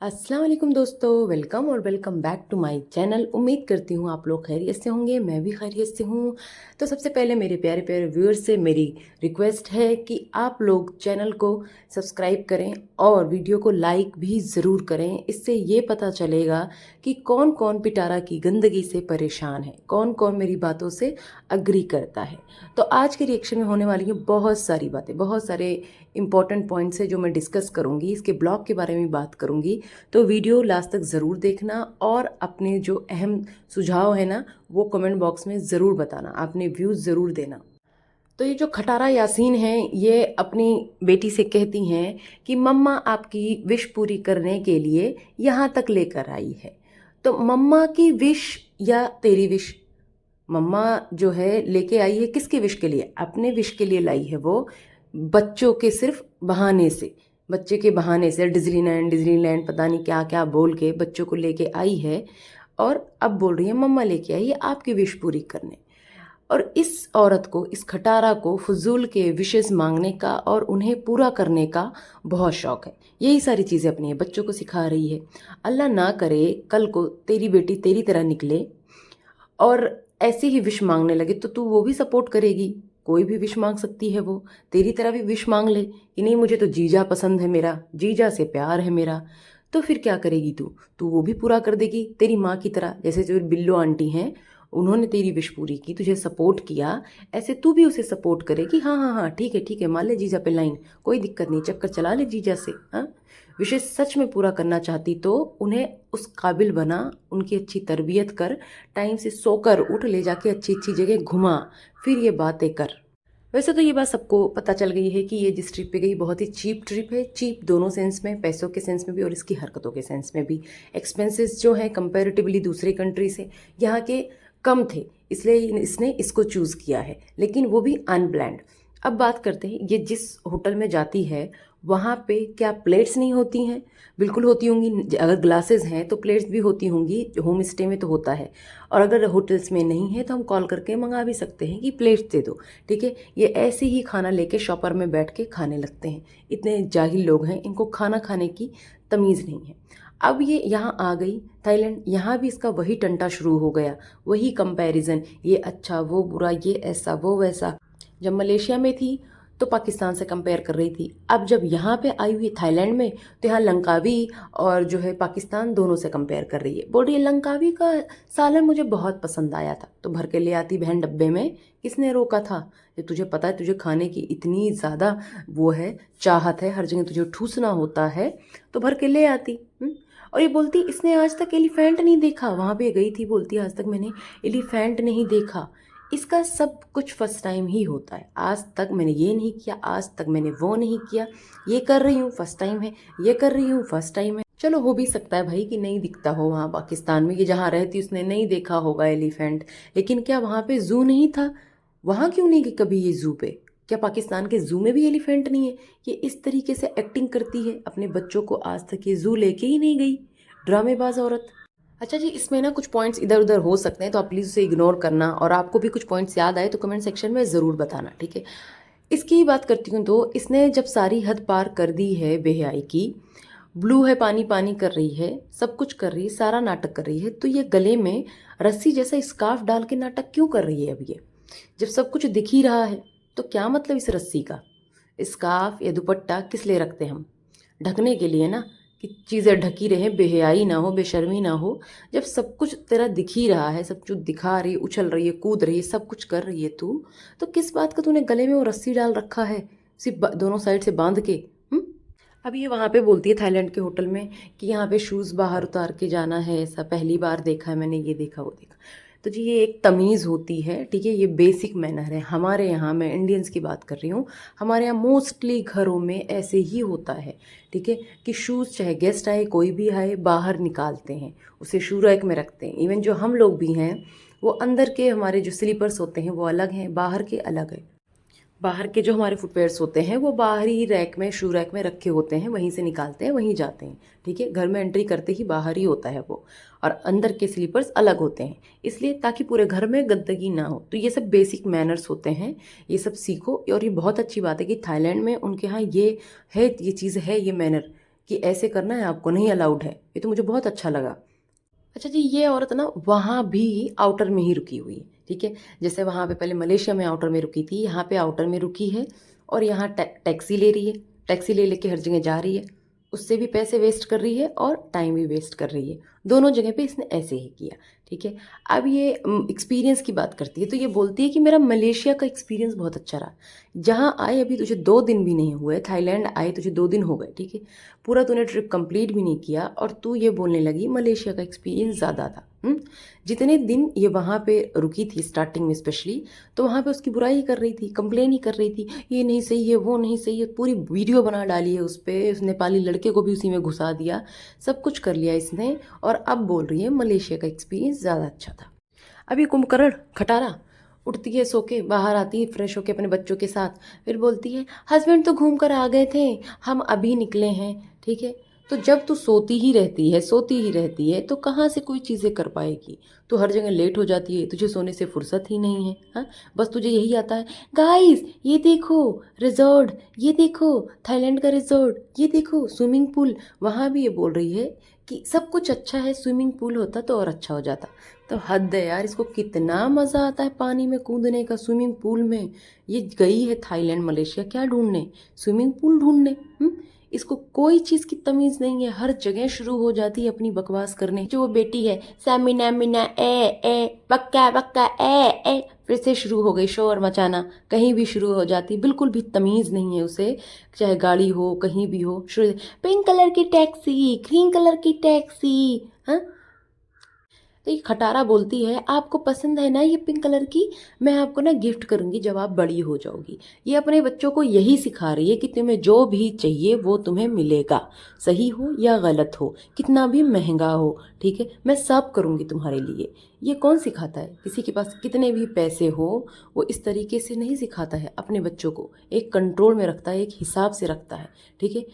अस्सलाम वालेकुम दोस्तों, वेलकम और welcome back to my channel. उम्मीद करती हूँ आप लोग खैरियत से होंगे, मैं भी खैरियत से हूँ। तो सबसे पहले मेरे प्यारे प्यारे व्यूअर्स से मेरी रिक्वेस्ट है कि आप लोग चैनल को सब्सक्राइब करें और वीडियो को लाइक भी ज़रूर करें। इससे ये पता चलेगा कि कौन कौन पिटारा की गंदगी से परेशान है, कौन कौन मेरी बातों से अग्री करता है। तो आज के रिएक्शन में होने वाली हैं बहुत सारी बातें, बहुत सारे इंपॉर्टेंट पॉइंट्स है जो मैं डिस्कस करूँगी, इसके ब्लॉग के बारे में बात करूँगी। तो वीडियो लास्ट तक ज़रूर देखना और अपने जो अहम सुझाव है ना वो कमेंट बॉक्स में ज़रूर बताना, आपने व्यूज़ ज़रूर देना। तो ये जो खटारा यासीन हैं ये अपनी बेटी से कहती हैं कि मम्मा आपकी विश पूरी करने के लिए यहाँ तक लेकर आई है। तो मम्मा की विश या तेरी विश? मम्मा जो है लेके आई है किसकी विश के लिए? अपने विश के लिए लाई है वो, बच्चों के सिर्फ बहाने से, बच्चे के बहाने से डिज्नीलैंड डिज्नीलैंड पता नहीं क्या क्या बोल के बच्चों को लेके आई है। और अब बोल रही है मम्मा लेके आई है आपकी विश पूरी करने। और इस औरत को, इस खटारा को फजूल के विशेष मांगने का और उन्हें पूरा करने का बहुत शौक है। यही सारी चीज़ें अपनी है बच्चों को सिखा रही है। अल्लाह ना करे कल को तेरी बेटी तेरी तरह निकले और ऐसे ही विश मांगने लगे तो तू वो भी सपोर्ट करेगी? कोई भी विश मांग सकती है वो, तेरी तरह भी विश मांग ले कि नहीं मुझे तो जीजा पसंद है, मेरा जीजा से प्यार है मेरा। तो फिर क्या करेगी तू वो भी पूरा कर देगी तेरी माँ की तरह। जैसे जो बिल्लो आंटी हैं उन्होंने तेरी विश पूरी की, तुझे सपोर्ट किया, ऐसे तू भी उसे सपोर्ट करेगी। हाँ हाँ हाँ ठीक है मान ले जीजा पे लाइन, कोई दिक्कत नहीं, चक्कर चला ले जीजा से। हाँ, विशेष सच में पूरा करना चाहती तो उन्हें उस काबिल बना, उनकी अच्छी तरबियत कर, टाइम से सोकर उठ, ले जाके अच्छी अच्छी जगह घुमा, फिर ये बातें कर। वैसे तो ये बात सबको पता चल गई है कि ये जिस ट्रिप पे गई बहुत ही चीप ट्रिप है। चीप दोनों सेंस में, पैसों के सेंस में भी और इसकी हरकतों के सेंस में भी। एक्सपेंसेस जो हैं कंपैरेटिवली दूसरे कंट्री से यहाँ के कम थे, इसलिए इसने इसको चूज़ किया है, लेकिन वो भी अनप्लैंड। अब बात करते हैं, ये जिस होटल में जाती है वहाँ पे क्या प्लेट्स नहीं होती हैं? बिल्कुल होती होंगी। अगर ग्लासेस हैं तो प्लेट्स भी होती होंगी, होम स्टे में तो होता है। और अगर होटल्स में नहीं है तो हम कॉल करके मंगा भी सकते हैं कि प्लेट्स दे दो। ठीक है, ये ऐसे ही खाना लेके शॉपर में बैठ के खाने लगते हैं। इतने जाहिल लोग हैं, इनको खाना खाने की तमीज़ नहीं है। अब ये यहाँ आ गई थाईलैंड, यहाँ भी इसका वही टंटा शुरू हो गया, वही कंपैरिजन, ये अच्छा वो बुरा, ये ऐसा वो वैसा। जब मलेशिया में थी तो पाकिस्तान से कंपेयर कर रही थी, अब जब यहाँ पे आई हुई थाईलैंड में तो यहाँ लंकावी और जो है पाकिस्तान दोनों से कंपेयर कर रही है। बोल रही है लंकावी का सालन मुझे बहुत पसंद आया था, तो भर के ले आती बहन डब्बे में, किसने रोका था? जब तुझे पता है तुझे खाने की इतनी ज़्यादा वो है, चाहत है, हर जगह तुझे ठूसना होता है, तो भर के ले आती। और ये बोलती इसने आज तक एलिफेंट नहीं देखा, वहाँ पे गई थी, बोलती आज तक मैंने एलिफेंट नहीं देखा। इसका सब कुछ फर्स्ट टाइम ही होता है, आज तक मैंने ये नहीं किया, आज तक मैंने वो नहीं किया, ये कर रही हूँ फर्स्ट टाइम है, ये कर रही हूँ फर्स्ट टाइम है। चलो हो भी सकता है भाई कि नहीं दिखता हो, वहाँ पाकिस्तान में ये जहाँ रहती उसने नहीं देखा होगा एलिफेंट, लेकिन क्या वहाँ पे जू नहीं था? वहाँ क्यों नहीं गई कभी ये जू पे? क्या पाकिस्तान के जू में भी एलिफेंट नहीं है? ये इस तरीके से एक्टिंग करती है, अपने बच्चों को आज तक ये जू लेके ही नहीं गई, ड्रामेबाज औरत। अच्छा जी, इसमें ना कुछ पॉइंट्स इधर उधर हो सकते हैं तो आप प्लीज़ उसे इग्नोर करना, और आपको भी कुछ पॉइंट्स याद आए तो कमेंट सेक्शन में ज़रूर बताना, ठीक है। इसकी बात करती हूँ तो इसने जब सारी हद पार कर दी है बेहयाई की, ब्लू है पानी पानी कर रही है, सब कुछ कर रही है, सारा नाटक कर रही है, तो ये गले में रस्सी जैसा स्कार्फ डाल के नाटक क्यों कर रही है? अब ये जब सब कुछ दिख ही रहा है तो क्या मतलब इस रस्सी का? स्कार्फ या दुपट्टा किस लिए रखते हैं हम? ढकने के लिए ना, कि चीज़ें ढकी रहें, बेहयाई ना हो, बेशर्मी ना हो। जब सब कुछ तेरा दिख ही रहा है, सब कुछ दिखा रही है, उछल रही है, कूद रही है, सब कुछ कर रही है तू, तो किस बात का तूने गले में वो रस्सी डाल रखा है, सिर्फ दोनों साइड से बांध के? अब ये वहाँ पे बोलती है थाईलैंड के होटल में कि यहाँ पे शूज़ बाहर उतार के जाना है, ऐसा पहली बार देखा है मैंने, ये देखा वो देखा। तो जी ये एक तमीज़ होती है, ठीक है, ये बेसिक मैनर है हमारे यहाँ। मैं इंडियंस की बात कर रही हूँ, हमारे यहाँ मोस्टली घरों में ऐसे ही होता है, ठीक है, कि शूज़ चाहे गेस्ट आए कोई भी आए बाहर निकालते हैं, उसे शू रैक में रखते हैं। इवन जो हम लोग भी हैं वो अंदर के हमारे जो स्लीपर्स होते हैं वो अलग हैं, बाहर के अलग है। बाहर के जो हमारे फुटवेयर्स होते हैं वो बाहर ही रैक में, शू रैक में रखे होते हैं, वहीं से निकालते हैं वहीं जाते हैं, ठीक है। घर में एंट्री करते ही बाहर ही होता है वो, और अंदर के स्लीपर्स अलग होते हैं, इसलिए ताकि पूरे घर में गंदगी ना हो। तो ये सब बेसिक मैनर्स होते हैं, ये सब सीखो। और ये बहुत अच्छी बात है कि थाईलैंड में उनके यहाँ ये है, ये चीज़ है, ये मैनर कि ऐसे करना है आपको, नहीं अलाउड है। ये तो मुझे बहुत अच्छा लगा। अच्छा जी, ये औरत ना वहाँ भी आउटर में ही रुकी हुई है, ठीक है। जैसे वहाँ पे पहले मलेशिया में आउटर में रुकी थी, यहाँ पे आउटर में रुकी है और यहाँ टैक्सी ले रही है, टैक्सी ले लेके हर जगह जा रही है, उससे भी पैसे वेस्ट कर रही है और टाइम भी वेस्ट कर रही है। दोनों जगह पे इसने ऐसे ही किया, ठीक है। अब ये एक्सपीरियंस की बात करती है, तो ये बोलती है कि मेरा मलेशिया का एक्सपीरियंस बहुत अच्छा रहा। जहाँ आए अभी तुझे 2 दिन भी नहीं हुए, थाईलैंड आए तुझे 2 दिन हो गए, ठीक है। पूरा तूने ट्रिप कंप्लीट भी नहीं किया और तू ये बोलने लगी मलेशिया का एक्सपीरियंस ज़्यादा था। जितने दिन ये वहाँ पे रुकी थी स्टार्टिंग में स्पेशली, तो वहाँ पे उसकी बुराई कर रही थी, कंप्लेन ही कर रही थी, ये नहीं सही है, वो नहीं सही है, पूरी वीडियो बना डाली है उस पर, उस नेपाली लड़के को भी उसी में घुसा दिया, सब कुछ कर लिया इसने। और अब बोल रही है मलेशिया का एक्सपीरियंस ज़्यादा अच्छा था। अब ये कुंभकर्ण खटारा उठती है सो के, बाहर आती है फ्रेश होके अपने बच्चों के साथ, फिर बोलती है हस्बैंड तो घूम कर आ गए थे, हम अभी निकले हैं, ठीक है। तो जब तू सोती ही रहती है, सोती ही रहती है, तो कहाँ से कोई चीज़ें कर पाएगी। तो हर जगह लेट हो जाती है, तुझे सोने से फुर्सत ही नहीं है। हाँ, बस तुझे यही आता है, गाइस ये देखो रिजॉर्ट, ये देखो थाईलैंड का रिजॉर्ट, ये देखो स्विमिंग पूल। वहाँ भी ये बोल रही है कि सब कुछ अच्छा है, स्विमिंग पूल होता तो और अच्छा हो जाता। तो हद है यार, इसको कितना मज़ा आता है पानी में कूदने का, स्विमिंग पूल में। ये गई है थाईलैंड मलेशिया क्या ढूंढने, स्विमिंग पूल ढूंढने। इसको कोई चीज़ की तमीज़ नहीं है, हर जगह शुरू हो जाती है अपनी बकवास करने। जो वो बेटी है सामिना मिना ए बक्का बक्का ए, फिर से शुरू हो गई शोर मचाना, कहीं भी शुरू हो जाती, बिल्कुल भी तमीज़ नहीं है उसे, चाहे गाड़ी हो कहीं भी हो शुरू। पिंक कलर की टैक्सी, ग्रीन कलर की टैक्सी। हाँ, तो ये खटारा बोलती है आपको पसंद है ना ये पिंक कलर की, मैं आपको ना गिफ्ट करूंगी जब आप बड़ी हो जाओगी। ये अपने बच्चों को यही सिखा रही है कि तुम्हें जो भी चाहिए वो तुम्हें मिलेगा, सही हो या गलत हो, कितना भी महंगा हो, ठीक है, मैं सब करूंगी तुम्हारे लिए। ये कौन सिखाता है, किसी के पास कितने भी पैसे हो वो इस तरीके से नहीं सिखाता है, अपने बच्चों को एक कंट्रोल में रखता है, एक हिसाब से रखता है, ठीक है।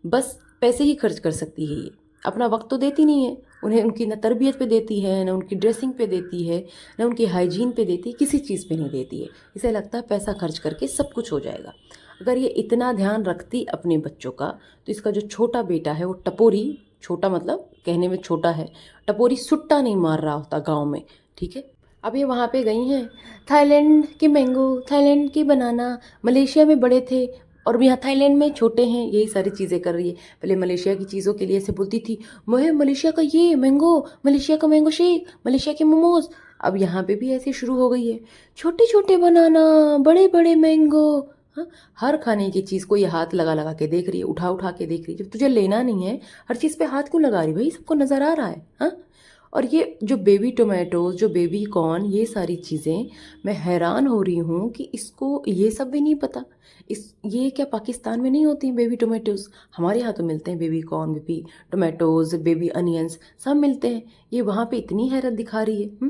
बस पैसे ही खर्च कर सकती है ये, अपना वक्त तो देती नहीं है उन्हें, उनकी ना तरबियत पे देती है, ना उनकी ड्रेसिंग पे देती है, ना उनकी हाइजीन पे देती है, किसी चीज़ पे नहीं देती है। इसे लगता है पैसा खर्च करके सब कुछ हो जाएगा। अगर ये इतना ध्यान रखती अपने बच्चों का, तो इसका जो छोटा बेटा है वो टपोरी, छोटा मतलब कहने में छोटा है, टपोरी सुट्टा नहीं मार रहा होता गाँव में, ठीक है। अब ये वहाँ पे गई हैं, थाईलैंड के मैंगो, थाईलैंड की बनाना, मलेशिया में बड़े थे और यहाँ थाईलैंड में छोटे हैं, यही सारी चीज़ें कर रही है। पहले मलेशिया की चीज़ों के लिए ऐसे बोलती थी, मैं मलेशिया का ये मैंगो, मलेशिया का मैंगो शेक, मलेशिया के मोमोज। अब यहाँ पे भी ऐसे शुरू हो गई है, छोटे छोटे बनाना, बड़े बड़े मैंगो। हाँ, हर खाने की चीज़ को ये हाथ लगा लगा के देख रही है, उठा उठा के देख रही है। जब तुझे लेना नहीं है हर चीज़ पे हाथ क्यों लगा रही भाई, सबको नज़र आ रहा है। हाँ, और ये जो बेबी टोमेटोज़, जो बेबी कॉर्न, ये सारी चीज़ें, मैं हैरान हो रही हूँ कि इसको ये सब भी नहीं पता। ये क्या पाकिस्तान में नहीं होती हैं बेबी टोमेटोज़, हमारे यहाँ तो मिलते हैं baby corn, baby tomatoes, baby onions, सब मिलते हैं। ये वहाँ पे इतनी हैरत दिखा रही है।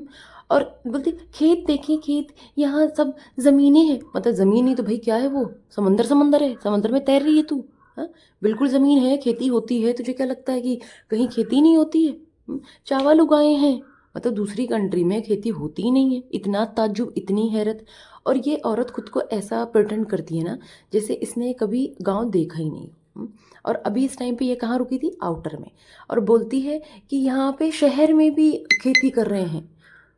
और बोलती खेत देखिए, खेत यहाँ सब ज़मीनें हैं, मतलब ज़मीन नहीं तो भाई क्या है वो, समंदर, समंदर है, समंदर में तैर रही है तू। हाँ, बिल्कुल ज़मीन है, खेती होती है, तुझे क्या लगता है कि कहीं खेती नहीं होती है। चावल उगाए हैं, मतलब दूसरी कंट्री में खेती होती ही नहीं है। इतना ताज्जुब, इतनी हैरत। और ये औरत खुद को ऐसा प्रिटेंड करती है ना जैसे इसने कभी गांव देखा ही नहीं। और अभी इस टाइम पे ये कहाँ रुकी थी, आउटर में, और बोलती है कि यहाँ पे शहर में भी खेती कर रहे हैं।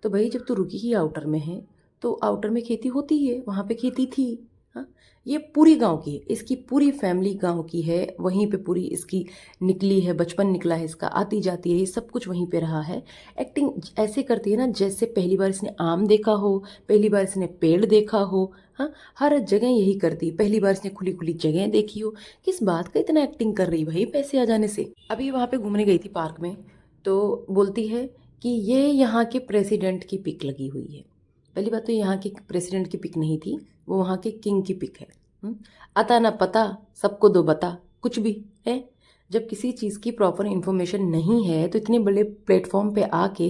तो भाई जब तू रुकी ही आउटर में है तो आउटर में खेती होती है, वहाँ पे खेती थी। हाँ, ये पूरी गांव की है, इसकी पूरी फैमिली गांव की है, वहीं पे पूरी इसकी निकली है, बचपन निकला है इसका, आती जाती है, ये सब कुछ वहीं पे रहा है। एक्टिंग ऐसे करती है ना जैसे पहली बार इसने आम देखा हो, पहली बार इसने पेड़ देखा हो। हाँ, हर जगह यही करती है, पहली बार इसने खुली खुली जगह देखी हो। किस बात का इतना एक्टिंग कर रही भाई पैसे आ जाने से। अभी वहाँ पे घूमने गई थी पार्क में, तो बोलती है कि ये यहाँ के प्रेसिडेंट की पिक लगी हुई है। पहली बात तो यहाँ के प्रेसिडेंट की पिक नहीं थी, वो वहाँ के किंग की पिक है। आता ना पता, सबको दो बता, कुछ भी है। जब किसी चीज़ की प्रॉपर इन्फॉर्मेशन नहीं है तो इतने बड़े प्लेटफॉर्म पे आके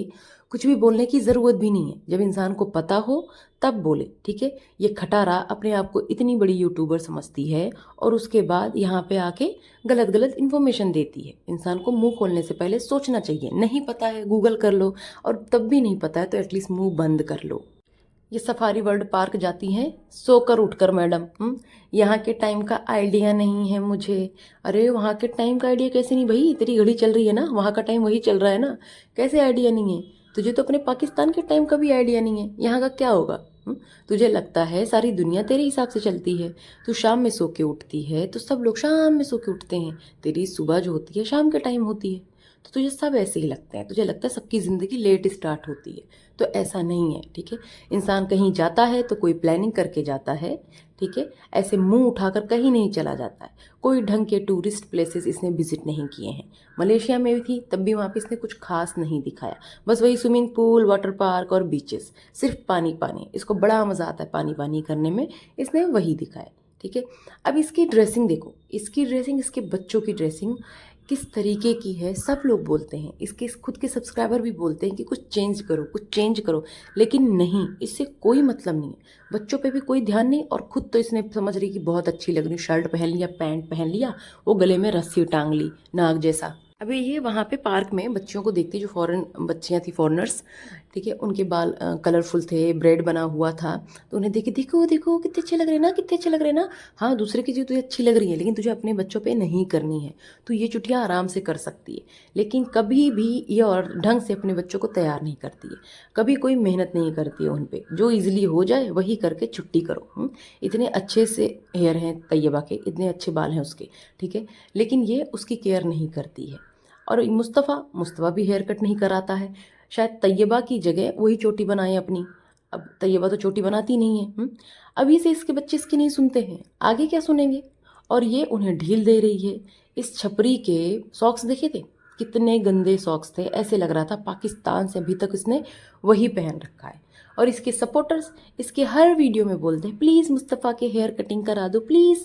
कुछ भी बोलने की ज़रूरत भी नहीं है। जब इंसान को पता हो तब बोले, ठीक है। ये खटारा अपने आप को इतनी बड़ी यूट्यूबर समझती है और उसके बाद यहाँ पे आके गलत गलत इन्फॉर्मेशन देती है। इंसान को मुंह खोलने से पहले सोचना चाहिए, नहीं पता है गूगल कर लो, और तब भी नहीं पता है तो एटलीस्ट मुंह बंद कर लो। ये सफारी वर्ल्ड पार्क जाती हैं सोकर उठकर मैडम। यहाँ के टाइम का आइडिया नहीं है मुझे। अरे वहाँ के टाइम का आइडिया कैसे नहीं भाई, तेरी घड़ी चल रही है ना, वहाँ का टाइम वही चल रहा है ना, कैसे आइडिया नहीं है तुझे? तो अपने पाकिस्तान के टाइम का भी आइडिया नहीं है, यहाँ का क्या होगा? तुझे लगता है सारी दुनिया तेरे हिसाब से चलती है? तू शाम में सो के उठती है तो सब लोग शाम में सो के उठते हैं, तेरी सुबह जो होती है शाम के टाइम होती है, तो तुझे सब ऐसे ही लगते हैं, तुझे लगता है सबकी ज़िंदगी लेट स्टार्ट होती है। तो ऐसा नहीं है, ठीक है। इंसान कहीं जाता है तो कोई प्लानिंग करके जाता है, ठीक है। ऐसे मुंह उठाकर कहीं नहीं चला जाता है। कोई ढंग के टूरिस्ट प्लेसेस इसने विजिट नहीं किए हैं। मलेशिया में भी थी तब भी वहाँ पे इसने कुछ खास नहीं दिखाया, बस वही स्विमिंग पूल, वाटर पार्क और बीचेस, सिर्फ पानी पानी। इसको बड़ा मज़ा आता है पानी पानी करने में, इसने वही दिखाया, ठीक है। अब इसकी ड्रेसिंग देखो, इसकी ड्रेसिंग, इसके बच्चों की ड्रेसिंग किस तरीके की है, सब लोग बोलते हैं, इसके खुद के सब्सक्राइबर भी बोलते हैं कि कुछ चेंज करो, कुछ चेंज करो, लेकिन नहीं, इससे कोई मतलब नहीं है। बच्चों पे भी कोई ध्यान नहीं, और खुद तो इसने समझ रही कि बहुत अच्छी लग रही, शर्ट पहन लिया, पैंट पहन लिया, वो गले में रस्सी टांग ली नाग जैसा। अभी ये वहाँ पे पार्क में बच्चियों को देखती, जो फॉरेन बच्चियाँ थी, फॉरेनर्स, ठीक है, उनके बाल कलरफुल थे, ब्रेड बना हुआ था, तो उन्हें देखे, देखो देखो कितने अच्छे लग रहे हैं ना, कितने अच्छे लग रहे हैं ना। हाँ, दूसरे की चीज़ तुझे अच्छी लग रही है, लेकिन तुझे अपने बच्चों पे नहीं करनी है। तो ये छुट्टियाँ आराम से कर सकती है, लेकिन कभी भी ये और ढंग से अपने बच्चों को तैयार नहीं करती है, कभी कोई मेहनत नहीं करती है उन पर, जो ईजिली हो जाए वही करके छुट्टी करो। इतने अच्छे से हेयर हैं तैयबा के, इतने अच्छे बाल हैं उसके, ठीक है, लेकिन ये उसकी केयर नहीं करती है। और मुस्तफ़ा भी हेयर कट नहीं कराता है, शायद तैयबा की जगह वही चोटी बनाए अपनी। अब तैयबा तो चोटी बनाती नहीं है। अभी से इसके बच्चे इसकी नहीं सुनते हैं, आगे क्या सुनेंगे? और ये उन्हें ढील दे रही है। इस छपरी के सॉक्स देखे थे, कितने गंदे सॉक्स थे, ऐसे लग रहा था पाकिस्तान से अभी तक इसने वही पहन रखा है। और इसके सपोर्टर्स इसके हर वीडियो में बोलते हैं प्लीज़ मुस्तफ़ा के हेयर कटिंग करा दो प्लीज़।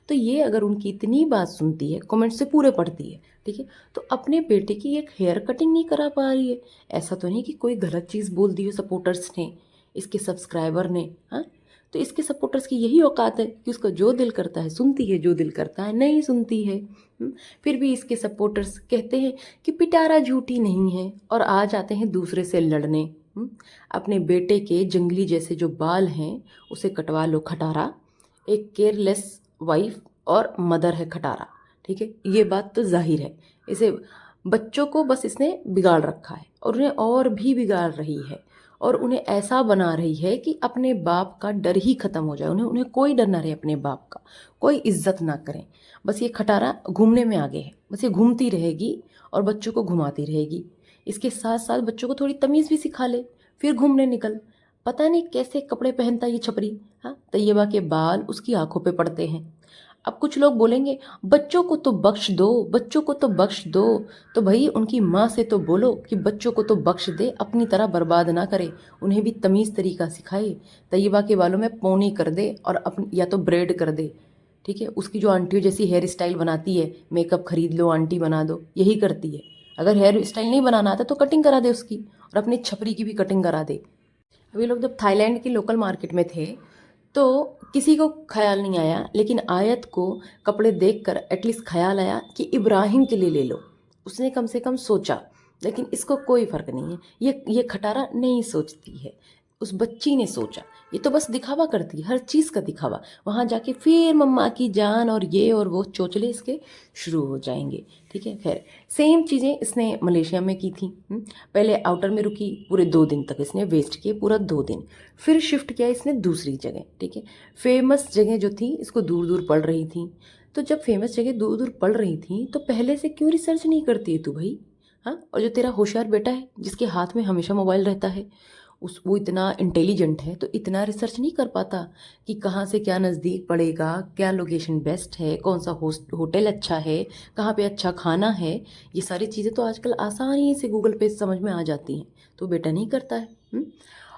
तो ये अगर उनकी इतनी बात सुनती है, कमेंट से पूरे पढ़ती है, ठीक है, तो अपने बेटे की एक हेयर कटिंग नहीं करा पा रही है। ऐसा तो नहीं कि कोई गलत चीज़ बोल दी हो सपोर्टर्स ने, इसके सब्सक्राइबर ने। हाँ, तो इसके सपोर्टर्स की यही औकात है कि उसका जो दिल करता है सुनती है, जो दिल करता है नहीं सुनती है। फिर भी इसके सपोर्टर्स कहते हैं कि पिटारा झूठी नहीं है, और आ जाते हैं दूसरे से लड़ने। अपने बेटे के जंगली जैसे जो बाल हैं उसे कटवा लो खटारा, एक केयरलेस वाइफ और मदर है खटारा, ठीक है, ये बात तो जाहिर है। इसे बच्चों को बस इसने बिगाड़ रखा है, और उन्हें और भी बिगाड़ रही है, और उन्हें ऐसा बना रही है कि अपने बाप का डर ही खत्म हो जाए, उन्हें उन्हें कोई डर ना रहे अपने बाप का, कोई इज्जत ना करें। बस ये खटारा घूमने में आगे है, बस ये घूमती रहेगी और बच्चों को घुमाती रहेगी। इसके साथ साथ बच्चों को थोड़ी तमीज़ भी सिखा ले, फिर घूमने निकल। पता नहीं कैसे कपड़े पहनता ये छपरी। हाँ, तैयबा के बाल उसकी आंखों पे पड़ते हैं। अब कुछ लोग बोलेंगे बच्चों को तो बख्श दो, बच्चों को तो बख्श दो। तो भाई उनकी माँ से तो बोलो कि बच्चों को तो बख्श दे, अपनी तरह बर्बाद ना करे, उन्हें भी तमीज़ तरीका सिखाए। तैयबा के बालों में पोनी कर दे और अपन या तो ब्रेड कर दे, ठीक है। उसकी जो आंटियों जैसी हेयर स्टाइल बनाती है, मेकअप खरीद लो आंटी बना दो, यही करती है। अगर हेयर स्टाइल नहीं बनाना आता तो कटिंग करा दे उसकी, और अपनी छपरी की भी कटिंग करा दे। अभी लोग जब थाईलैंड की लोकल मार्केट में थे तो किसी को ख्याल नहीं आया, लेकिन आयत को कपड़े देखकर एटलीस्ट ख्याल आया कि इब्राहिम के लिए ले लो। उसने कम से कम सोचा, लेकिन इसको कोई फ़र्क नहीं है। ये खटारा नहीं सोचती है, उस बच्ची ने सोचा। ये तो बस दिखावा करती है, हर चीज़ का दिखावा। वहाँ जाके फिर मम्मा की जान और ये और वो चोचले इसके शुरू हो जाएंगे, ठीक है। खैर, सेम चीज़ें इसने मलेशिया में की थी। पहले आउटर में रुकी, पूरे 2 दिन तक इसने वेस्ट किए, पूरा 2 दिन। फिर शिफ्ट किया इसने दूसरी जगह, ठीक है। फेमस जगह जो थी इसको दूर दूर पड़ रही थी। तो जब फेमस जगह दूर दूर पड़ रही थी तो पहले से क्यों रिसर्च नहीं करती है तू भाई? हाँ, और जो तेरा होशियार बेटा है जिसके हाथ में हमेशा मोबाइल रहता है, वो इतना इंटेलिजेंट है तो इतना रिसर्च नहीं कर पाता कि कहाँ से क्या नज़दीक पड़ेगा, क्या लोकेशन बेस्ट है, कौन सा होटल अच्छा है, कहाँ पे अच्छा खाना है। ये सारी चीज़ें तो आजकल आसानी से गूगल पे समझ में आ जाती हैं, तो बेटा नहीं करता है।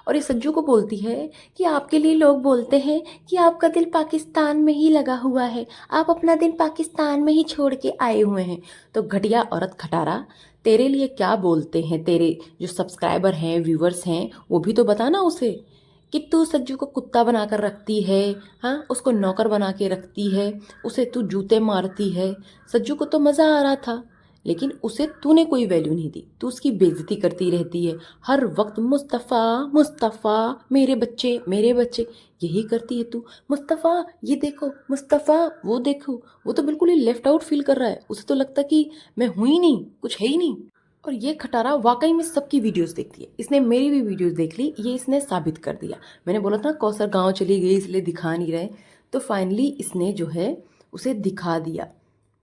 और ये सज्जू को बोलती है कि आपके लिए लोग बोलते हैं कि आपका दिल पाकिस्तान में ही लगा हुआ है, आप अपना दिल पाकिस्तान में ही छोड़ के आए हुए हैं। तो घटिया औरत खटारा, तेरे लिए क्या बोलते हैं तेरे जो सब्सक्राइबर हैं, व्यूवर्स हैं, वो भी तो बताना उसे कि तू सज्जू को कुत्ता बना कर रखती है। हाँ, उसको नौकर बना के रखती है, उसे तू जूते मारती है। सज्जू को तो मज़ा आ रहा था, लेकिन उसे तूने कोई वैल्यू नहीं दी, तू उसकी बेइज्जती करती रहती है हर वक्त। मुस्तफ़ा मुस्तफ़ा, मेरे बच्चे, यही करती है तू। मुस्तफ़ा ये देखो, मुस्तफ़ा वो देखो। वो तो बिल्कुल ही लेफ्ट आउट फील कर रहा है, उसे तो लगता कि मैं हूँ ही नहीं, कुछ है ही नहीं। और ये खटारा वाकई में सबकी वीडियोस देखती है, इसने मेरी भी वीडियोस देख ली, ये इसने साबित कर दिया। मैंने बोला था कौसर गांव चली गई इसलिए दिखा नहीं रहे, तो फाइनली इसने जो है उसे दिखा दिया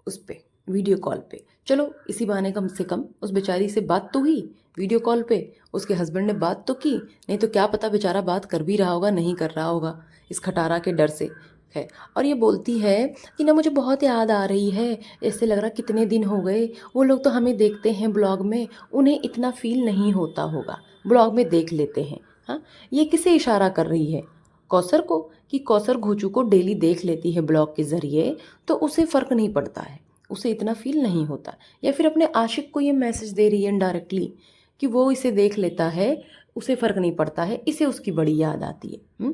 उस पे वीडियो कॉल पे। चलो इसी बहाने कम से कम उस बेचारी से बात तो हुई वीडियो कॉल पे, उसके हस्बैंड ने बात तो की, नहीं तो क्या पता बेचारा बात कर भी रहा होगा, नहीं कर रहा होगा इस खटारा के डर से है। और ये बोलती है कि ना मुझे बहुत याद आ रही है, ऐसे लग रहा कितने दिन हो गए, वो लोग तो हमें देखते हैं ब्लॉग में, उन्हें इतना फील नहीं होता होगा, ब्लॉग में देख लेते हैं। हाँ, ये किसे इशारा कर रही है? कौसर को, कि कौसर घोचू को डेली देख लेती है ब्लॉग के ज़रिए, तो उसे फ़र्क नहीं पड़ता है, उसे इतना फील नहीं होता। या फिर अपने आशिक को ये मैसेज दे रही है इनडायरेक्टली कि वो इसे देख लेता है, उसे फ़र्क नहीं पड़ता है, इसे उसकी बड़ी याद आती है।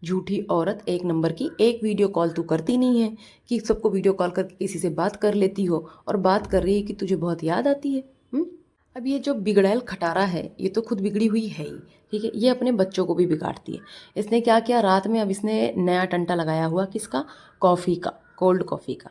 झूठी औरत एक नंबर की, एक वीडियो कॉल तू करती नहीं है कि सबको वीडियो कॉल करके किसी से बात कर लेती हो, और बात कर रही है कि तुझे बहुत याद आती है। अब ये जो बिगड़ैल खटारा है, ये तो खुद बिगड़ी हुई है ही, ठीक है, ये अपने बच्चों को भी बिगाड़ती है। इसने क्या किया रात में, अब इसने नया टंटा लगाया हुआ किसका, कॉफ़ी का, कोल्ड कॉफ़ी का।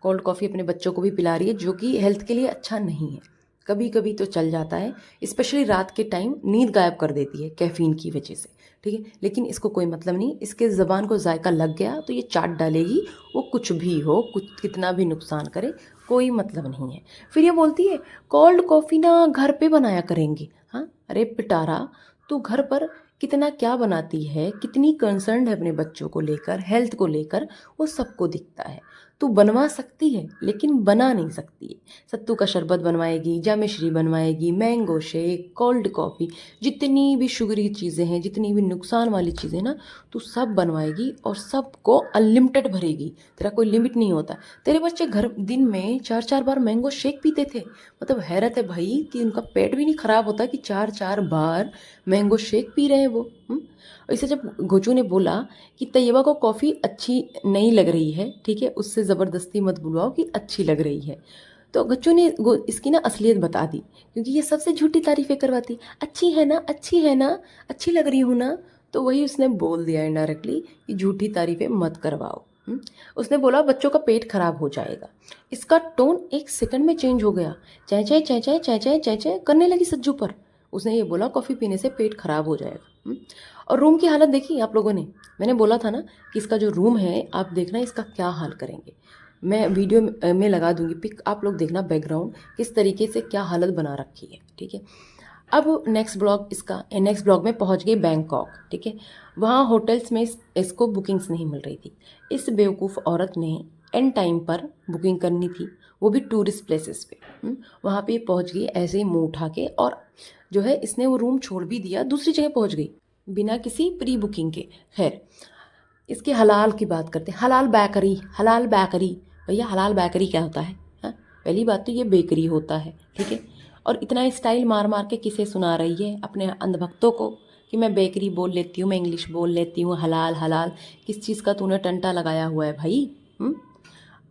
कोल्ड कॉफ़ी अपने बच्चों को भी पिला रही है, जो कि हेल्थ के लिए अच्छा नहीं है। कभी कभी तो चल जाता है, स्पेशली रात के टाइम नींद गायब कर देती है कैफ़ीन की वजह से, ठीक है, लेकिन इसको कोई मतलब नहीं, इसके ज़बान को जायका लग गया तो ये चाट डालेगी, वो कुछ भी हो, कुछ कितना भी नुकसान करे, कोई मतलब नहीं है। फिर ये बोलती है कोल्ड कॉफ़ी ना घर पे बनाया करेंगे। हाँ, अरे पिटारा, तू घर पर कितना क्या बनाती है, कितनी कंसर्न है अपने बच्चों को लेकर, हेल्थ को लेकर, वो सबको दिखता है। तू बनवा सकती है लेकिन बना नहीं सकती है। सत्तू का शरबत बनवाएगी, जामेश्री बनवाएगी, मैंगो शेक, कोल्ड कॉफ़ी, जितनी भी शुगरी चीज़ें हैं, जितनी भी नुकसान वाली चीज़ें ना, तू सब बनवाएगी और सबको अनलिमिटेड भरेगी, तेरा कोई लिमिट नहीं होता। तेरे बच्चे घर दिन में 4-4 बार मैंगो शेक पीते थे, मतलब हैरत है भाई कि उनका पेट भी नहीं ख़राब होता कि 4-4 बार मैंगो शेक पी रहे हैं वो। इसे जब गोचू ने बोला कि तैयबा को कॉफ़ी अच्छी नहीं लग रही है, ठीक है, उससे ज़बरदस्ती मत बुलवाओ कि अच्छी लग रही है, तो गच्चू ने इसकी ना असलियत बता दी, क्योंकि ये सबसे झूठी तारीफ़ें करवाती, अच्छी है ना, अच्छी है ना, अच्छी लग रही हूँ ना, तो वही उसने बोल दिया इनडायरेक्टली कि झूठी तारीफ़ें मत करवाओ। उसने बोला बच्चों का पेट खराब हो जाएगा। इसका टोन एक सेकंड में चेंज हो गया, चै चै चै चै चै चै चै चै करने लगी सज्जू पर। उसने ये बोला कॉफ़ी पीने से पेट खराब हो जाएगा। और रूम की हालत देखी आप लोगों ने, मैंने बोला था ना कि इसका जो रूम है आप देखना इसका क्या हाल करेंगे, मैं वीडियो में लगा दूंगी पिक, आप लोग देखना बैकग्राउंड किस तरीके से क्या हालत बना रखी है, ठीक है। अब नेक्स्ट ब्लॉग में पहुंच गई बैंकॉक, ठीक है। वहाँ होटल्स में इसको बुकिंग्स नहीं मिल रही थी। इस बेवकूफ़ औरत ने एंड टाइम पर बुकिंग करनी थी, वो भी टूरिस्ट प्लेसेस पे। वहाँ पे पहुंच गई ऐसे ही मुँह उठा के, और जो है इसने वो रूम छोड़ भी दिया, दूसरी जगह पहुंच गई बिना किसी प्री बुकिंग के। खैर, इसके हलाल की बात करते हैं, हलाल बेकरी, हलाल बेकरी। भैया हलाल बेकरी क्या होता है? हाँ, पहली बात तो ये बेकरी होता है, ठीक है। और इतना स्टाइल मार मार के किसे सुना रही है अपने अंधभक्तों को कि मैं बेकरी बोल लेती हूँ, मैं इंग्लिश बोल लेती हूँ, हलाल हलाल, किस चीज़ का तूने टंटा लगाया हुआ है भाई?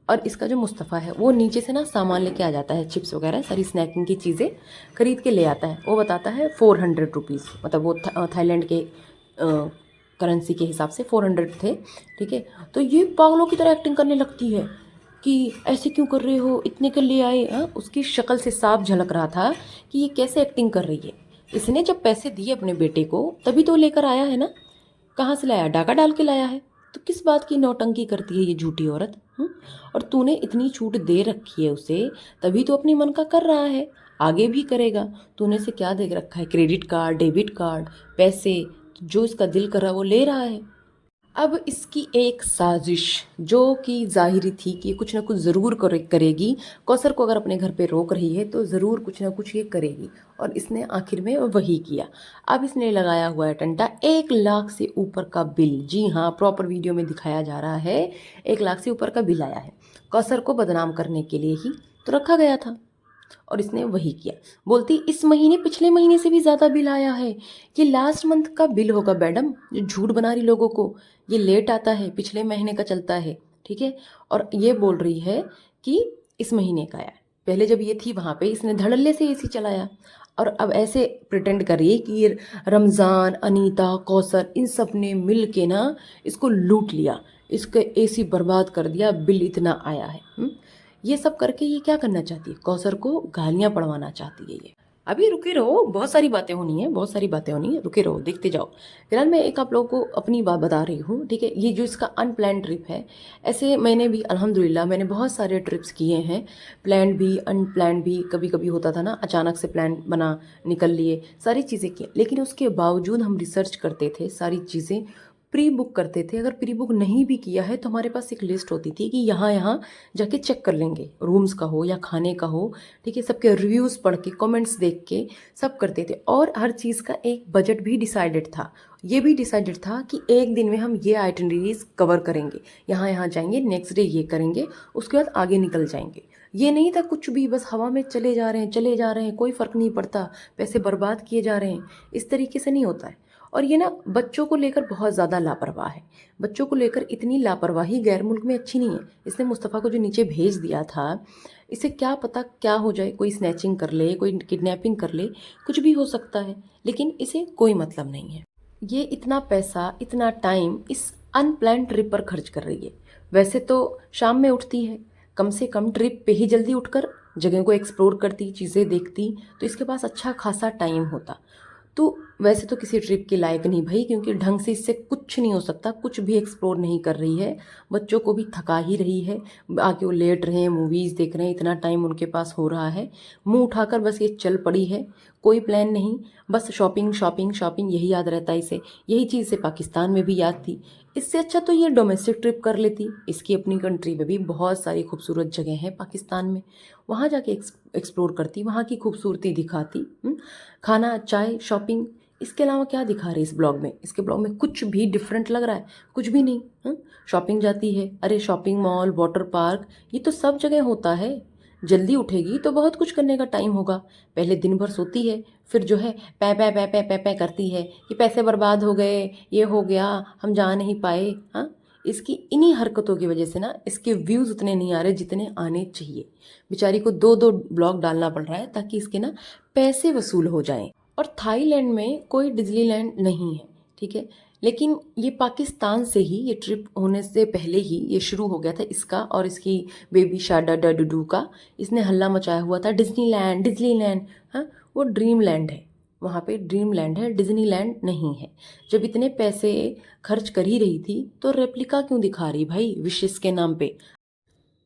और इसका जो मुस्तफ़ा है वो नीचे से ना सामान लेके आ जाता है, चिप्स वगैरह सारी स्नैकिंग की चीज़ें खरीद के ले आता है। वो बताता है 400 रुपीज़, मतलब वो थाईलैंड के करेंसी के हिसाब से 400 थे, ठीक है। तो ये पागलों की तरह एक्टिंग करने लगती है कि ऐसे क्यों कर रहे हो, इतने के ले आए। उसकी शक्ल से साफ झलक रहा था कि ये कैसे एक्टिंग कर रही है। इसने जब पैसे दिए अपने बेटे को तभी तो लेकर आया है ना, कहाँ से लाया, डाका डाल के लाया है, तो किस बात की नौटंकी करती है ये झूठी औरत। और तूने इतनी छूट दे रखी है उसे, तभी तो अपनी मन का कर रहा है, आगे भी करेगा। तूने से क्या दे रखा है, क्रेडिट कार्ड, डेबिट कार्ड, पैसे, जो इसका दिल कर रहा है वो ले रहा है। अब इसकी एक साजिश जो कि जाहिर थी कि ये कुछ ना कुछ ज़रूर करेगी, कौसर को अगर अपने घर पे रोक रही है तो ज़रूर कुछ ना कुछ ये करेगी, और इसने आखिर में वही किया। अब इसने लगाया हुआ है टंटा, 1 लाख से ऊपर का बिल, जी हाँ, प्रॉपर वीडियो में दिखाया जा रहा है, 1 लाख से ऊपर का बिल आया है। कौसर को बदनाम करने के लिए ही तो रखा गया था, और इसने वही किया। बोलती इस महीने पिछले महीने से भी ज़्यादा बिल आया है, ये लास्ट मंथ का बिल होगा मैडम, जो झूठ बना रही लोगों को, ये लेट आता है, पिछले महीने का चलता है, ठीक है। और ये बोल रही है कि इस महीने का आया है। पहले जब ये थी वहाँ पे इसने धड़ल्ले से एसी चलाया, और अब ऐसे प्रिटेंड कर रही है कि ये रमज़ान, अनीता, कौसर, इन सब ने मिल के ना इसको लूट लिया, इसका एसी बर्बाद कर दिया, बिल इतना आया है। ये सब करके ये क्या करना चाहती है? कौसर को गालियाँ पड़वाना चाहती है ये। अभी रुके रहो, बहुत सारी बातें होनी है, बहुत सारी बातें होनी है, रुके रहो, देखते जाओ। फिलहाल मैं एक आप लोगों को अपनी बात बता रही हूँ, ठीक है। ये जो इसका अनप्लान ट्रिप है, ऐसे मैंने भी अल्हम्दुलिल्लाह मैंने बहुत सारे ट्रिप्स किए हैं, प्लान भी अनप्लान भी। कभी कभी होता था ना, अचानक से प्लान बना, निकल लिए, सारी चीज़ें की, लेकिन उसके बावजूद हम रिसर्च करते थे, सारी चीज़ें प्री बुक करते थे। अगर प्री बुक नहीं भी किया है तो हमारे पास एक लिस्ट होती थी कि यहाँ यहाँ जाके चेक कर लेंगे, रूम्स का हो या खाने का हो, ठीक है। सबके रिव्यूज़ पढ़ के, कमेंट्स देख के सब करते थे, और हर चीज़ का एक बजट भी डिसाइडेड था। ये भी डिसाइडेड था कि एक दिन में हम ये आइटनरीज कवर करेंगे, यहाँ यहाँ जाएंगे, नेक्स्ट डे ये करेंगे, उसके बाद आगे निकल जाएंगे। ये नहीं था कुछ भी बस हवा में चले जा रहे हैं, चले जा रहे हैं, कोई फ़र्क नहीं पड़ता, पैसे बर्बाद किए जा रहे हैं, इस तरीके से नहीं होता है। और ये ना बच्चों को लेकर बहुत ज़्यादा लापरवाह है, बच्चों को लेकर इतनी लापरवाही गैर मुल्क में अच्छी नहीं है। इसने मुस्तफ़ा को जो नीचे भेज दिया था, इसे क्या पता क्या हो जाए, कोई स्नैचिंग कर ले, कोई किडनैपिंग कर ले, कुछ भी हो सकता है, लेकिन इसे कोई मतलब नहीं है। ये इतना पैसा, इतना टाइम इस अनप्लान ट्रिप पर खर्च कर रही है। वैसे तो शाम में उठती है, कम से कम ट्रिप पे ही जल्दी उठकर जगह को एक्सप्लोर करती, चीज़ें देखती, तो इसके पास अच्छा खासा टाइम होता। तो वैसे तो किसी ट्रिप के लायक नहीं भाई, क्योंकि ढंग से इससे कुछ नहीं हो सकता, कुछ भी एक्सप्लोर नहीं कर रही है, बच्चों को भी थका ही रही है। आके वो लेट रहे हैं, मूवीज़ देख रहे हैं, इतना टाइम उनके पास हो रहा है, मुंह उठाकर बस ये चल पड़ी है, कोई प्लान नहीं, बस शॉपिंग शॉपिंग शॉपिंग, यही याद रहता है इसे। यही चीज़ से पाकिस्तान में भी याद थी, इससे अच्छा तो ये डोमेस्टिक ट्रिप कर लेती। इसकी अपनी कंट्री में भी बहुत सारी खूबसूरत जगह हैं पाकिस्तान में, वहाँ जाके एक्सप्लोर करती, वहाँ की खूबसूरती दिखाती। खाना, चाय, शॉपिंग, इसके अलावा क्या दिखा रहे इस ब्लॉग में? इसके ब्लॉग में कुछ भी डिफरेंट लग रहा है? कुछ भी नहीं। शॉपिंग जाती है, अरे शॉपिंग मॉल, वाटर पार्क, ये तो सब जगह होता है। जल्दी उठेगी तो बहुत कुछ करने का टाइम होगा। पहले दिन भर सोती है, फिर जो है पै पै पै पै पै पै करती है कि पैसे बर्बाद हो गए, ये हो गया, हम जा नहीं पाए। हाँ, इसकी इन्हीं हरकतों की वजह से ना इसके व्यूज़ उतने नहीं आ रहे जितने आने चाहिए। बेचारी को दो दो ब्लॉग डालना पड़ रहा है ताकि इसके ना पैसे वसूल हो जाएं। और थाईलैंड में कोई डिज्नीलैंड नहीं है, ठीक है, लेकिन ये पाकिस्तान से ही, ये ट्रिप होने से पहले ही ये शुरू हो गया था इसका और इसकी बेबी शाडा डडू का। इसने हल्ला मचाया हुआ था डिज्नीलैंड डिज्नीलैंड। हाँ, वो ड्रीम लैंड है, वहाँ पे ड्रीम लैंड है, डिज्नीलैंड नहीं है। जब इतने पैसे खर्च कर ही रही थी तो रेप्लिका क्यों दिखा रही भाई विशेष के नाम पे?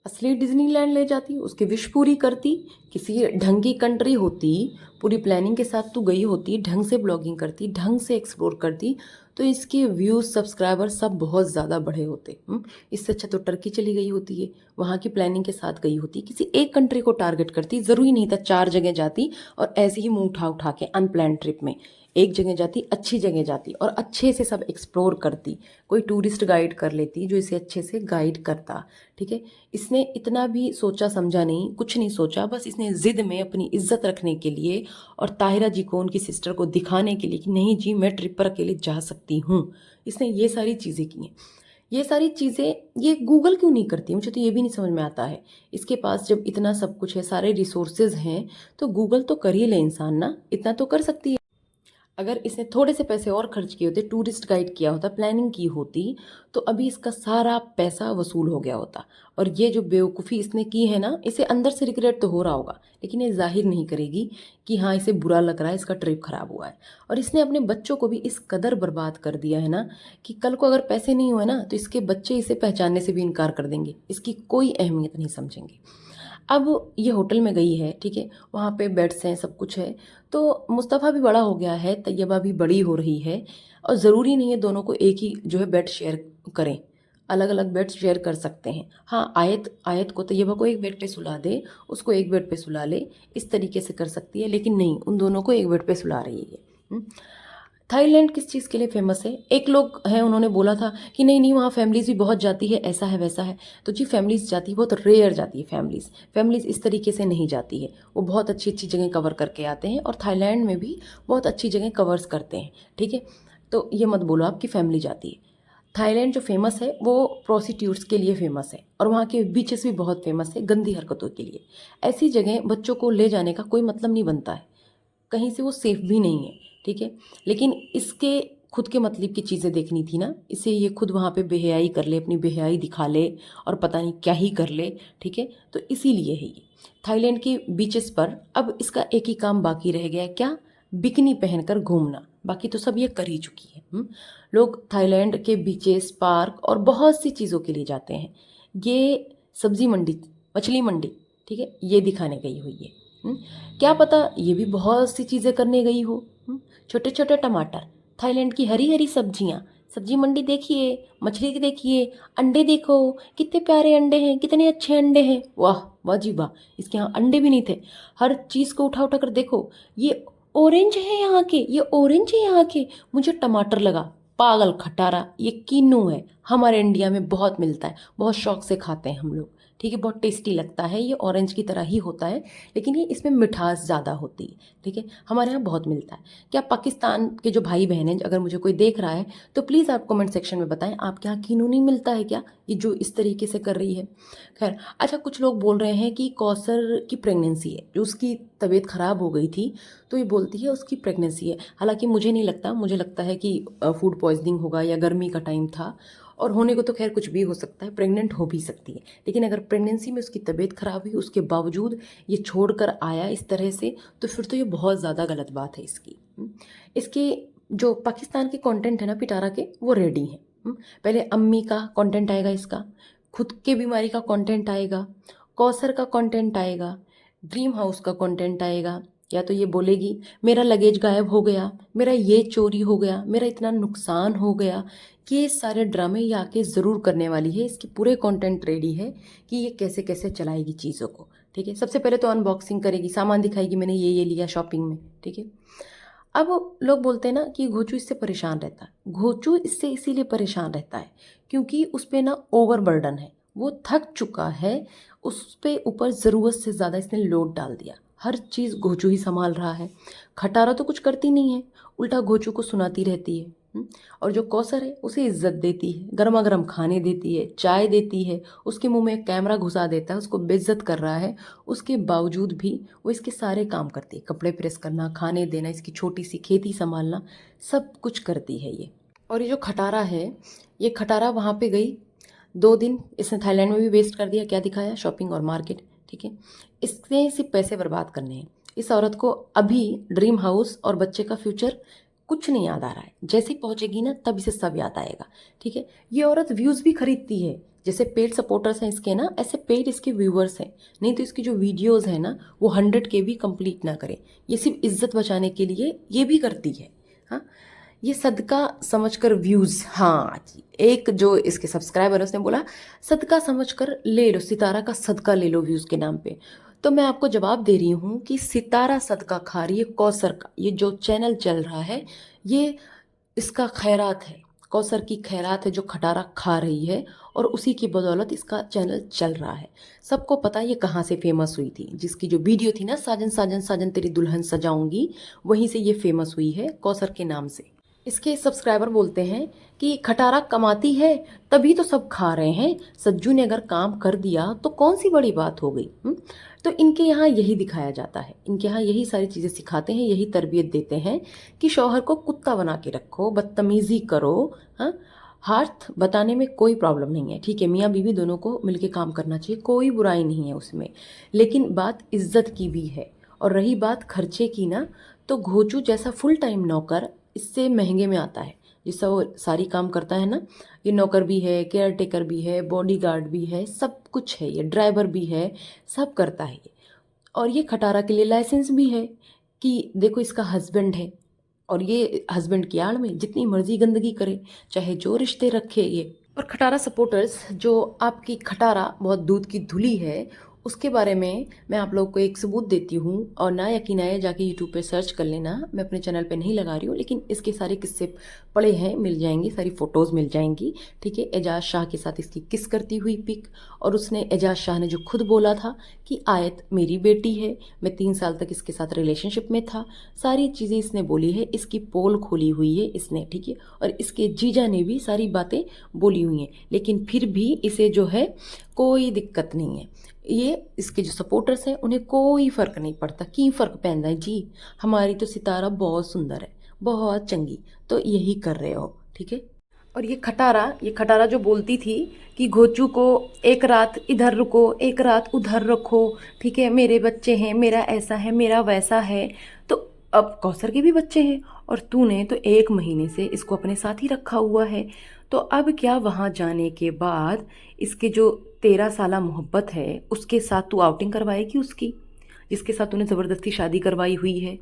असली डिज्नीलैंड ले जाती, उसकी विश पूरी करती, किसी ढंग की कंट्री होती, पूरी प्लानिंग के साथ तू गई होती, ढंग से ब्लॉगिंग करती, ढंग से एक्सप्लोर करती, तो इसके व्यूज़, सब्सक्राइबर सब बहुत ज़्यादा बढ़े होते। इससे अच्छा तो टर्की चली गई होती है, वहाँ की प्लानिंग के साथ गई होती, किसी एक कंट्री को टारगेट करती, ज़रूरी नहीं था 4 जगह जाती और ऐसे ही मुंह उठा उठा के अनप्लान ट्रिप में एक जगह जाती, अच्छी जगह जाती और अच्छे से सब एक्सप्लोर करती। कोई टूरिस्ट गाइड कर लेती जो इसे अच्छे से गाइड करता, ठीक है। इसने इतना भी सोचा समझा नहीं, कुछ नहीं सोचा, बस इसने ज़िद में अपनी इज्जत रखने के लिए और ताहिरा जी को, उनकी सिस्टर को दिखाने के लिए कि नहीं जी मैं ट्रिप पर अकेले जा सकती हूँ, इसने ये सारी चीज़ें की हैं। ये सारी चीज़ें ये गूगल क्यों नहीं करती? मुझे तो ये भी नहीं समझ में आता है। इसके पास जब इतना सब कुछ है, सारे रिसोर्सेज हैं, तो गूगल तो कर ही ले इंसान ना, इतना तो कर सकती है। अगर इसने थोड़े से पैसे और खर्च किए होते, टूरिस्ट गाइड किया होता, प्लानिंग की होती, तो अभी इसका सारा पैसा वसूल हो गया होता। और ये जो बेवकूफ़ी इसने की है ना, इसे अंदर से रिग्रेट तो हो रहा होगा, लेकिन ये जाहिर नहीं करेगी कि हाँ इसे बुरा लग रहा है, इसका ट्रिप ख़राब हुआ है। और इसने अपने बच्चों को भी इस कदर बर्बाद कर दिया है ना कि कल को अगर पैसे नहीं हुए ना तो इसके बच्चे इसे पहचानने से भी इनकार कर देंगे, इसकी कोई अहमियत नहीं समझेंगे। अब ये होटल में गई है, ठीक है, वहाँ पे बेड्स हैं, सब कुछ है, तो मुस्तफ़ा भी बड़ा हो गया है, तैयबा भी बड़ी हो रही है, और ज़रूरी नहीं है दोनों को एक ही जो है बेड शेयर करें, अलग अलग बेड शेयर कर सकते हैं। हाँ, आयत आयत को, तैयबा को एक बेड पे सुला दे, उसको एक बेड पे सुला ले, इस तरीके से कर सकती है, लेकिन नहीं, उन दोनों को एक बेड पे सुला रही है। थाईलैंड किस चीज़ के लिए फेमस है? एक लोग हैं उन्होंने बोला था कि नहीं नहीं वहाँ फैमिलीज़ भी बहुत जाती है, ऐसा है वैसा है। तो जी फैमिलीज़ जाती है, बहुत रेयर जाती है फैमिलीज़ इस तरीके से नहीं जाती है, वो बहुत अच्छी अच्छी जगह कवर करके आते हैं, और थाईलैंड में भी बहुत अच्छी जगह कवर्स करते हैं, ठीक है। तो ये मत बोलो आपकी फैमिली जाती है। थाईलैंड जो फेमस है वो प्रोस्टिट्यूट्स के लिए फेमस है और वहाँ के बीचेस भी बहुत फेमस है गंदी हरकतों के लिए। ऐसी जगह बच्चों को ले जाने का कोई मतलब नहीं बनता है, कहीं से वो सेफ भी नहीं है, ठीक है। लेकिन इसके खुद के मतलब की चीज़ें देखनी थी ना, इसे ये खुद वहाँ पे बेहयाई कर ले, अपनी बेहयाई दिखा ले और पता नहीं क्या ही कर ले, ठीक है। तो इसीलिए है ये थाईलैंड के बीचेस पर अब इसका एक ही काम बाकी रह गया है, क्या? बिकनी पहनकर घूमना। बाकी तो सब ये कर ही चुकी है। लोग थाईलैंड के बीचेस, पार्क और बहुत सी चीज़ों के लिए जाते हैं। ये सब्जी मंडी, मछली मंडी, ठीक है, ये दिखाने गई हुई है। क्या पता ये भी बहुत सी चीज़ें करने गई हो। छोटे छोटे टमाटर, थाईलैंड की हरी हरी सब्जियाँ, सब्जी मंडी देखिए, मछली की देखिए, अंडे देखो कितने प्यारे अंडे हैं, कितने अच्छे अंडे हैं, वाह वाह जी वाह। इसके यहाँ अंडे भी नहीं थे, हर चीज़ को उठा उठा कर देखो। ये ऑरेंज है यहाँ के, ये ऑरेंज है यहाँ के, मुझे टमाटर लगा। पागल खटारा, ये कीनू है, हमारे इंडिया में बहुत मिलता है, बहुत शौक से खाते हैं हम लोग, ठीक है, बहुत टेस्टी लगता है। ये ऑरेंज की तरह ही होता है लेकिन ये इसमें मिठास ज़्यादा होती है, ठीक है, हमारे यहाँ बहुत मिलता है। क्या पाकिस्तान के जो भाई बहन हैं, अगर मुझे कोई देख रहा है तो प्लीज़ आप कमेंट सेक्शन में बताएं, आपके यहाँ कीनू नहीं मिलता है क्या, ये जो इस तरीके से कर रही है। खैर, अच्छा, कुछ लोग बोल रहे हैं कि कौसर की प्रेगनेंसी है, जो उसकी तबीयत ख़राब हो गई थी तो ये बोलती है उसकी प्रेगनेंसी है। हालांकि मुझे नहीं लगता, मुझे लगता है कि फूड पॉइजनिंग होगा या गर्मी का टाइम था, और होने को तो खैर कुछ भी हो सकता है, प्रेग्नेंट हो भी सकती है। लेकिन अगर प्रेगनेंसी में उसकी तबीयत ख़राब हुई, उसके बावजूद ये छोड़कर आया इस तरह से, तो फिर तो ये बहुत ज़्यादा गलत बात है इसकी। इसके जो पाकिस्तान के कंटेंट है ना पिटारा के, वो रेडी हैं। पहले अम्मी का कंटेंट आएगा, इसका खुद के बीमारी का कंटेंट आएगा, कौसर का कंटेंट आएगा, ड्रीम हाउस का कंटेंट आएगा। या तो ये बोलेगी मेरा लगेज गायब हो गया, मेरा ये चोरी हो गया, मेरा इतना नुकसान हो गया, कि ये सारे ड्रामे ये आके ज़रूर करने वाली है। इसके पूरे कंटेंट रेडी है कि ये कैसे कैसे चलाएगी चीज़ों को, ठीक है। सबसे पहले तो अनबॉक्सिंग करेगी, सामान दिखाएगी मैंने ये लिया शॉपिंग में, ठीक है। अब लोग बोलते हैं ना कि घोचू इससे परेशान रहता है। घोचू इससे इसीलिए परेशान रहता है क्योंकि उस पर ना ओवर बर्डन है, वो थक चुका है, उस पर ऊपर ज़रूरत से ज़्यादा इसने लोड डाल दिया, हर चीज़ घोचू ही संभाल रहा है। खटारा तो कुछ करती नहीं है, उल्टा घोचू को सुनाती रहती है। और जो कौसर है उसे इज्जत देती है, गर्मा गर्म खाने देती है, चाय देती है, उसके मुंह में कैमरा घुसा देता है, उसको बेइज्जत कर रहा है, उसके बावजूद भी वो इसके सारे काम करती है, कपड़े प्रेस करना, खाने देना, इसकी छोटी सी खेती संभालना, सब कुछ करती है ये। और ये जो खटारा है, ये खटारा वहाँ पे गई 2 दिन, इसने थाईलैंड में भी वेस्ट कर दिया। क्या दिखाया? शॉपिंग और मार्केट, ठीक है। इसने सिर्फ पैसे बर्बाद करने हैं। इस औरत को अभी ड्रीम हाउस और बच्चे का फ्यूचर कुछ नहीं याद आ रहा है, जैसे ही पहुंचेगी ना तब इसे सब याद आएगा, ठीक है। ये औरत व्यूज़ भी खरीदती है, जैसे पेड सपोर्टर्स हैं इसके ना, ऐसे पेड इसके व्यूअर्स हैं। नहीं तो इसकी जो वीडियोस है ना वो 100K भी कंप्लीट ना करे, ये सिर्फ इज्जत बचाने के लिए ये भी करती है। हाँ, ये सदका समझकर व्यूज़, हाँ जी, एक जो इसके सब्सक्राइबर है उसने बोला सदका समझकर ले लो, सितारा का सदका ले लो व्यूज़ के नाम पे। तो मैं आपको जवाब दे रही हूँ कि सितारा सदका खा रही है कौसर का। ये जो चैनल चल रहा है ये इसका खैरात है, कौसर की खैरात है जो खटारा खा रही है, और उसी की बदौलत इसका चैनल चल रहा है। सबको पता है ये कहाँ से फेमस हुई थी, जिसकी जो वीडियो थी ना, साजन साजन साजन तेरी दुल्हन सजाऊंगी, वहीं से ये फेमस हुई है, कौसर के नाम से। इसके सब्सक्राइबर बोलते हैं कि खटारा कमाती है तभी तो सब खा रहे हैं, सज्जू ने अगर काम कर दिया तो कौन सी बड़ी बात हो गई। तो इनके यहाँ यही दिखाया जाता है, इनके यहाँ यही सारी चीज़ें सिखाते हैं, यही तरबियत देते हैं कि शौहर को कुत्ता बना के रखो, बदतमीज़ी करो। हाँ, हाथ बताने में कोई प्रॉब्लम नहीं है, ठीक है, मियाँ बीवी दोनों को मिलके काम करना चाहिए, कोई बुराई नहीं है उसमें। लेकिन बात इज्जत की भी है। और रही बात खर्चे की ना, तो घोचू जैसा फुल टाइम नौकर इससे महंगे में आता है, जिससे वो सारी काम करता है ना। ये नौकर भी है, केयर टेकर भी है, बॉडीगार्ड भी है, सब कुछ है, ये ड्राइवर भी है, सब करता है ये। और ये खटारा के लिए लाइसेंस भी है कि देखो इसका हस्बैंड है, और ये हस्बैंड की आड़ में जितनी मर्जी गंदगी करे, चाहे जो रिश्ते रखे ये। और खटारा सपोर्टर्स, जो आपकी खटारा बहुत दूध की धुली है, उसके बारे में मैं आप लोगों को एक सबूत देती हूँ, और ना यकीन आए जाके यूट्यूब पे सर्च कर लेना, मैं अपने चैनल पे नहीं लगा रही हूँ, लेकिन इसके सारे किस्से पड़े हैं, मिल जाएंगी, सारी फ़ोटोज़ मिल जाएंगी। ठीक है, एजाज शाह के साथ इसकी किस करती हुई पिक, और उसने एजाज शाह ने जो खुद बोला था कि आयत मेरी बेटी है, मैं 3 साल तक इसके साथ रिलेशनशिप में था, सारी चीज़ें इसने बोली है, इसकी पोल खोली हुई है इसने। ठीक है, और इसके जीजा ने भी सारी बातें बोली हुई हैं, लेकिन फिर भी इसे जो है कोई दिक्कत नहीं है। ये इसके जो सपोर्टर्स हैं उन्हें कोई फ़र्क नहीं पड़ता। की फ़र्क पैंदा है जी, हमारी तो सितारा बहुत सुंदर है, बहुत चंगी, तो यही कर रहे हो। ठीक है, और ये खटारा जो बोलती थी कि घोचू को एक रात इधर रुको, एक रात उधर रखो, ठीक है, मेरे बच्चे हैं, मेरा ऐसा है, मेरा वैसा है, तो अब कौसर के भी बच्चे हैं, और तूने तो 1 महीने से इसको अपने साथ ही रखा हुआ है, तो अब क्या वहाँ जाने के बाद इसके जो 13 साला मोहब्बत है उसके साथ तू आउटिंग करवाएगी उसकी, जिसके साथ तूने ज़बरदस्ती शादी करवाई हुई है,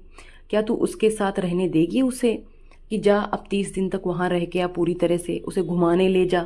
क्या तू उसके साथ रहने देगी उसे कि जा अब 30 दिन तक वहाँ रह के आ, पूरी तरह से उसे घुमाने ले जा?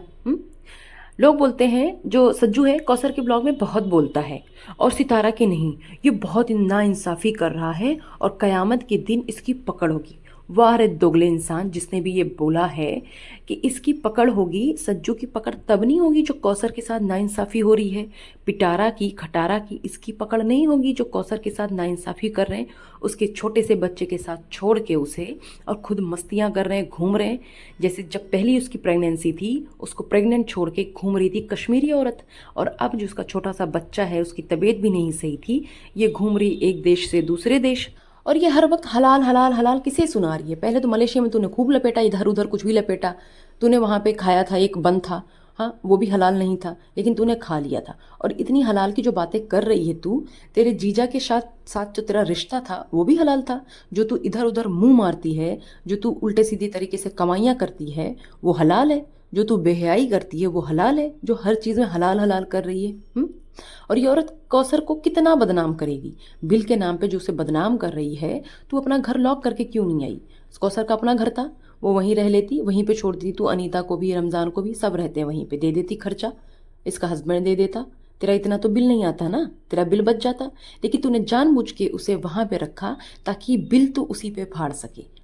लोग बोलते हैं जो सज्जू है कौसर के ब्लॉग में बहुत बोलता है और सितारा के नहीं, ये बहुत नाइंसाफ़ी कर रहा है और क़यामत के दिन इसकी पकड़ होगी। वाह रे दोगले इंसान, जिसने भी ये बोला है कि इसकी पकड़ होगी, सज्जू की पकड़ तब नहीं होगी जो कौसर के साथ नाइंसाफ़ी हो रही है, पिटारा की खटारा की इसकी पकड़ नहीं होगी जो कौसर के साथ नाइंसाफ़ी कर रहे हैं, उसके छोटे से बच्चे के साथ छोड़ के उसे, और खुद मस्तियाँ कर रहे हैं, घूम रहे हैं। जैसे जब पहली उसकी प्रेगनेंसी थी उसको प्रेग्नेंट छोड़ के घूम रही थी कश्मीरी औरत, और अब जो उसका छोटा सा बच्चा है उसकी तबीयत भी नहीं सही थी, ये घूम रही एक देश से दूसरे देश, और ये हर वक्त हलाल हलाल हलाल किसे सुना रही है। पहले तो मलेशिया में तूने खूब लपेटा, इधर उधर कुछ भी लपेटा, तूने वहाँ पे खाया था, एक बन था, हाँ वो भी हलाल नहीं था, लेकिन तूने खा लिया था। और इतनी हलाल की जो बातें कर रही है तू, तेरे जीजा के साथ साथ जो तेरा रिश्ता था वो भी हलाल था, जो तू इधर उधर मुंह मारती है, जो तू उल्टे सीधे तरीके से कमाइयाँ करती है वो हलाल है, जो तू बेहयाई करती है वो हलाल है, जो हर चीज़ में हलाल हलाल कर रही है। और ये औरत कौसर को कितना बदनाम करेगी, बिल के नाम पे जो उसे बदनाम कर रही है। तू अपना घर लॉक करके क्यों नहीं आई? कौसर का अपना घर था, वो वहीं रह लेती, वहीं पे छोड़ देती, तू अनीता को भी रमज़ान को भी, सब रहते हैं वहीं पे, दे देती खर्चा, इसका हस्बैंड दे देता, तेरा इतना तो बिल नहीं आता ना, तेरा बिल बच जाता। लेकिन तूने जानबूझ के उसे वहाँ पे रखा ताकि बिल तू उसी पे फाड़ सके।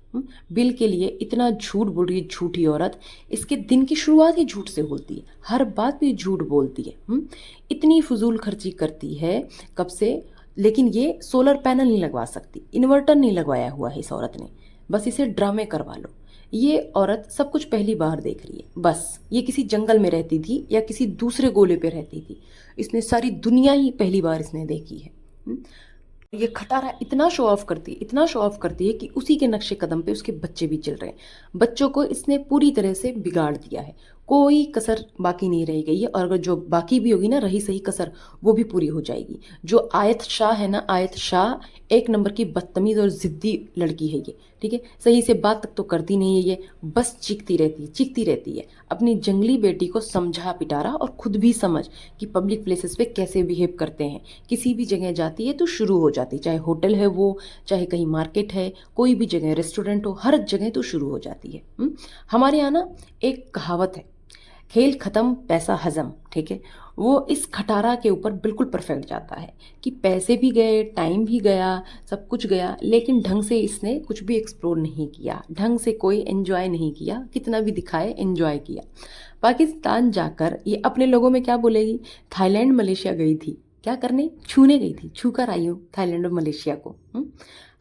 बिल के लिए इतना झूठ बोल रही है झूठी औरत, इसके दिन की शुरुआत ही झूठ से होती है, हर बात पे झूठ बोलती है। इतनी फजूल खर्ची करती है कब से, लेकिन ये सोलर पैनल नहीं लगवा सकती, इन्वर्टर नहीं लगवाया हुआ है इस औरत ने, बस इसे ड्रामे करवा लो। ये औरत सब कुछ पहली बार देख रही है, बस ये किसी जंगल में रहती थी या किसी दूसरे गोले पे रहती थी, इसने सारी दुनिया ही पहली बार इसने देखी है। ये खटारा इतना शो ऑफ करती है, इतना शो ऑफ करती है कि उसी के नक्शे कदम पे उसके बच्चे भी चल रहे हैं। बच्चों को इसने पूरी तरह से बिगाड़ दिया है, कोई कसर बाकी नहीं रह गई है, और अगर जो बाकी भी होगी ना रही सही कसर, वो भी पूरी हो जाएगी। जो आयत शाह है ना, आयत शाह 1 नंबर की बदतमीज़ और ज़िद्दी लड़की है ये। ठीक है, सही से बात तक तो करती नहीं है ये, बस चीखती रहती है, चीखती रहती है। अपनी जंगली बेटी को समझा पिटारा, और खुद भी समझ कि पब्लिक प्लेसेस पे कैसे बिहेव करते हैं। किसी भी जगह जाती है तो शुरू हो जाती, चाहे होटल है वो, चाहे कहीं मार्केट है, कोई भी जगह रेस्टोरेंट हो, हर जगह तो शुरू हो जाती है। हमारे यहाँ ना एक कहावत है, खेल खत्म पैसा हजम। ठीक है, वो इस खटारा के ऊपर बिल्कुल परफेक्ट जाता है कि पैसे भी गए, टाइम भी गया, सब कुछ गया, लेकिन ढंग से इसने कुछ भी एक्सप्लोर नहीं किया, ढंग से कोई एंजॉय नहीं किया, कितना भी दिखाए एंजॉय किया। पाकिस्तान जाकर ये अपने लोगों में क्या बोलेगी, थाईलैंड मलेशिया गई थी, क्या करने, छूने गई थी, छू कर आई हूँ थाईलैंड और मलेशिया को।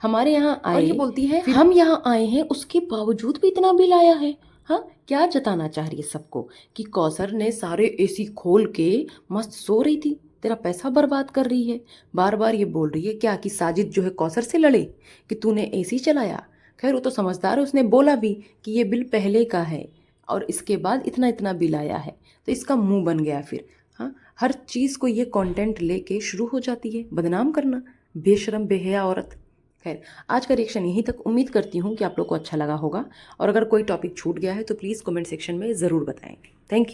हमारे यहाँ आए, और ये बोलती है हम यहाँ आए हैं, उसके बावजूद भी इतना बिल आया है। हाँ, क्या जताना चाह रही है सबको कि कौसर ने सारे एसी खोल के मस्त सो रही थी, तेरा पैसा बर्बाद कर रही है। बार बार ये बोल रही है क्या कि साजिद जो है कौसर से लड़े कि तूने एसी चलाया। खैर वो तो समझदार है, उसने बोला भी कि ये बिल पहले का है और इसके बाद इतना इतना बिल आया है, तो इसका मुंह बन गया फिर। हाँ, हर चीज़ को ये कंटेंट लेके शुरू हो जाती है बदनाम करना, बेशरम बेहया औरत। खैर, आज का रिएक्शन यहीं तक, उम्मीद करती हूँ कि आप लोग को अच्छा लगा होगा, और अगर कोई टॉपिक छूट गया है तो प्लीज़ कमेंट सेक्शन में ज़रूर बताएं। Thank you.